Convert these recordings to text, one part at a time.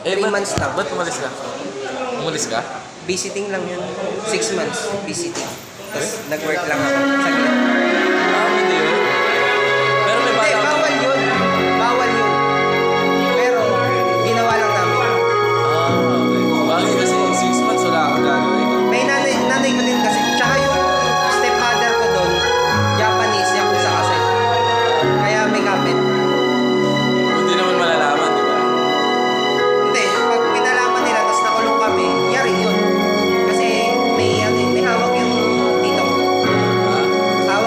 3 ba't- months lang. Ba't umalis ka? Umalis ka? Visiting lang yun. 6 months visiting. Tapos nag-work lang ako. Saglit. Hindi yun. Pero may Hindi, bata. bawal yun. Bawal yun. Pero, ginawa lang namin. Okay. Bagay kasi 6 months wala akong gagawin. May nanay ko din kasi. Tsaka yung stepfather ko doon, Japanese, yakuza kasi. Kaya may kapit. Hindi naman malalaman, di ba? Hindi, pag pinalaman nila tapos nakulong kami, yari yun. Kasi may hawak yung tito ko. Ha? Hawak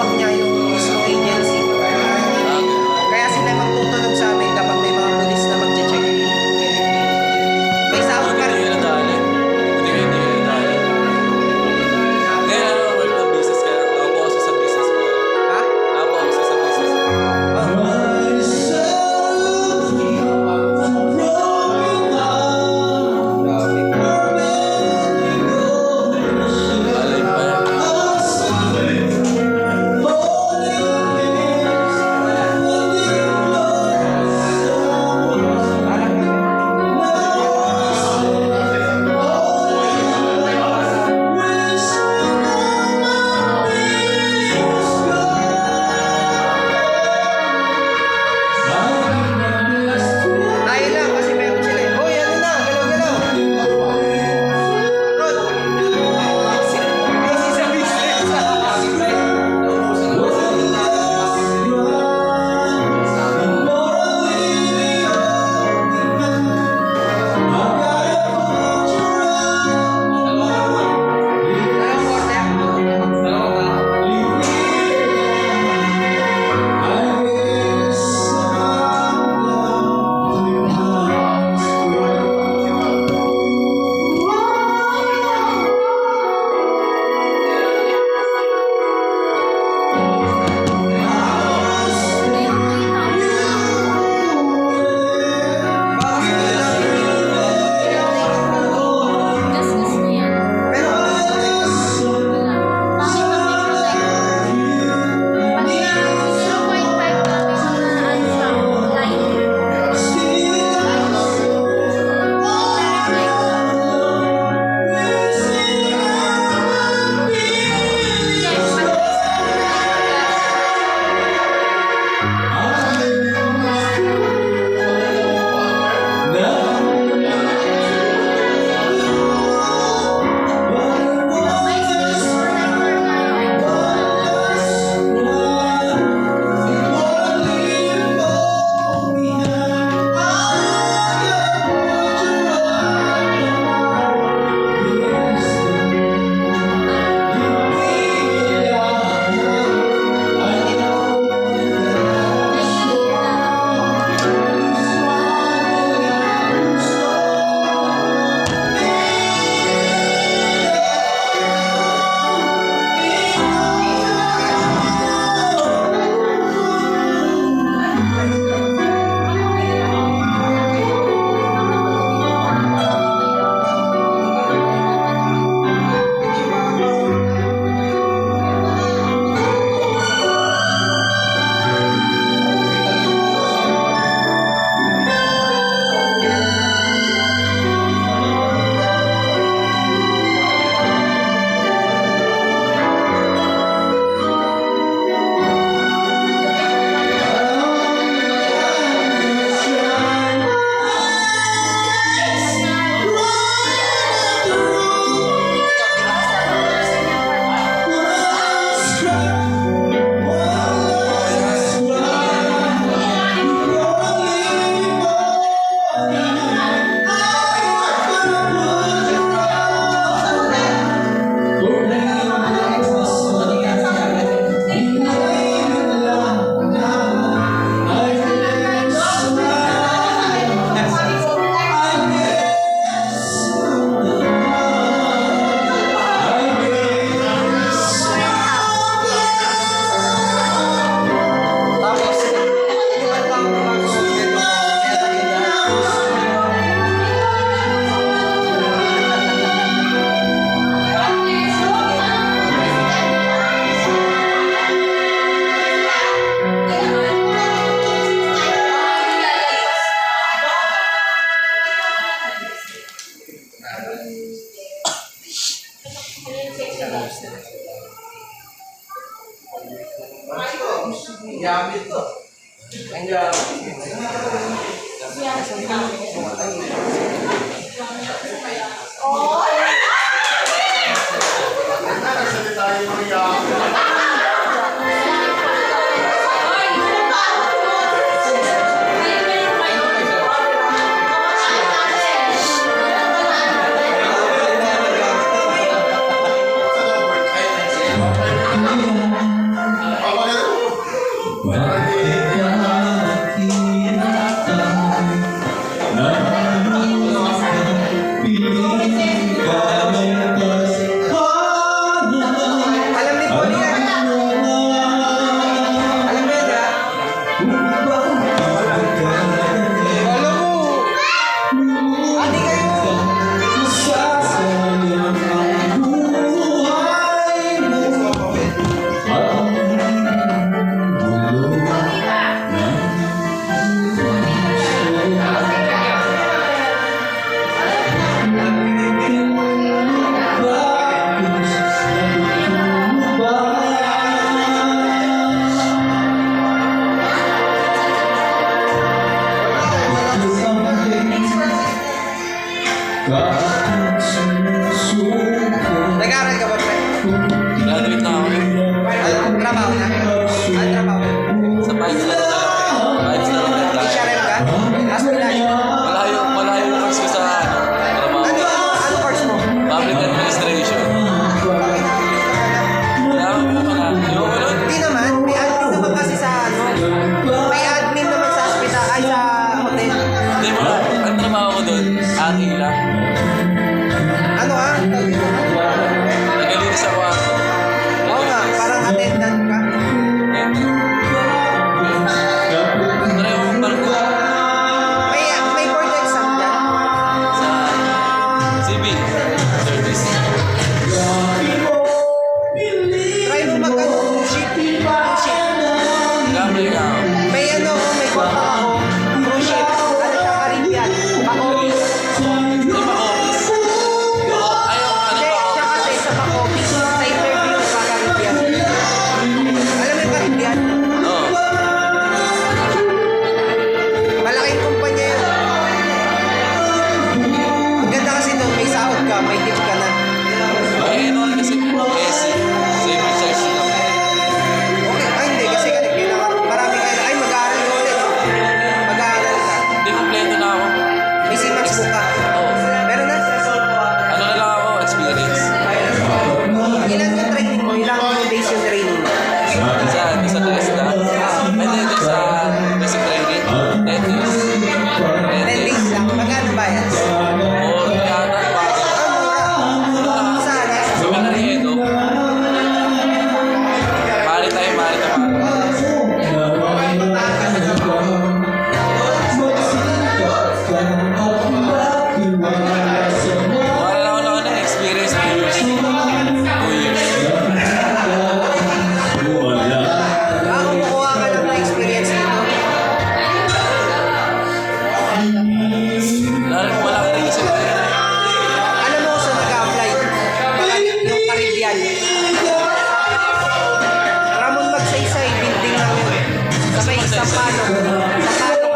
gamit to. Ang gamit. Alam ni Paul yan. Alam mo yan, ha? Alam mo. Adi kayo. Nag-aaral ka ba, pre? Graduate na ako. Ano, trabaho na? Ano trabaho? Sa 5 star hotel. 5 star hotel. HRM ka? Hospitality? Malayo yung course ko sa trabaho. Ano course mo? Public administration. Kaya ako pala. Yung ko nun. Hindi naman. May admin naman kasi sa ano. May admin naman sa hospital. Ay, sa hotel. Hindi mo ang trabaho ko doon, aki lang. Ano ah? Nagalinis ako ako. Oo nga. Parang attendant ka. Try ako magbarko May board exam dyan. sa CB service. Try mo mag-ano. Ship. Gamay ka ako. May ano, may kontak ako. Cruise ship. Ano siya, Caribbean. Pa-office. Hindi ba office? Oo, ayaw ka Hindi, na ba siya kasi sa pa-office. Sa interview sa Caribbean. Alam mo yung Caribbean? Oo. Malaking kumpanya yun. Ang ganda kasi doon, may sahod ka, may tip ka na. Ay, ano kasi SC. Civil service lang. Okay, ay hindi, kasi kailangan, marami kayo, ay mag-aaral ka ulit. Mag-aaral ka. Hindi, kompleto na ako. May CMAX book ka. Oo. Meron na? Ano na lang ako, experience. Ilan yung training mo? Ilang days yung training mo? Sa TESDA. Pwede doon sa basic training. 10 days. 10 days lang. Magkano bayad? Or yata, Ah, mura. Saan? sa Manariedo. Mari tayo. Wala lang ako na experience 2 years. 2 years. Ah, kumukuha ka lang na experience dito. Malaki rin kasi tayo. Alam mo kung saan nag-apply? Yung Caribbean. Ramon Magsaysay, building lang yun. Sa may Sapano. Sapano.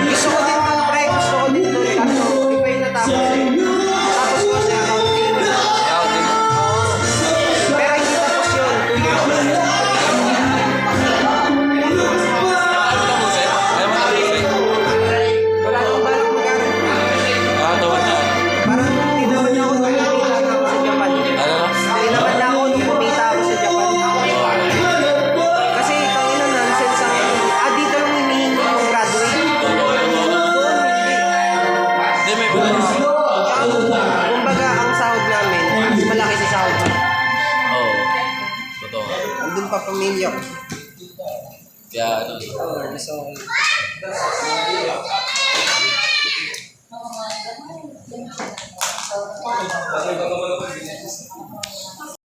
Gusto ko din doon, pre. Gusto ko din doon. Kaso, di pa yung natapos eh. Tapos ko sa accounting. Pero hindi tapos yun. 2 years na yun. Wala akong balak mag-aral. Parang hindi naman ako nung kumita na ako sa Japan. Hindi naman na ako nung kumita ako sa Japan. Kasi tangina nonsense ang dito lang hinihingi ng graduate. Doon hindi. Kumbaga ang sahod namin, mas malaki sa sahod mo. Andun pa pamilya ko. Kaya ano, Oo, so...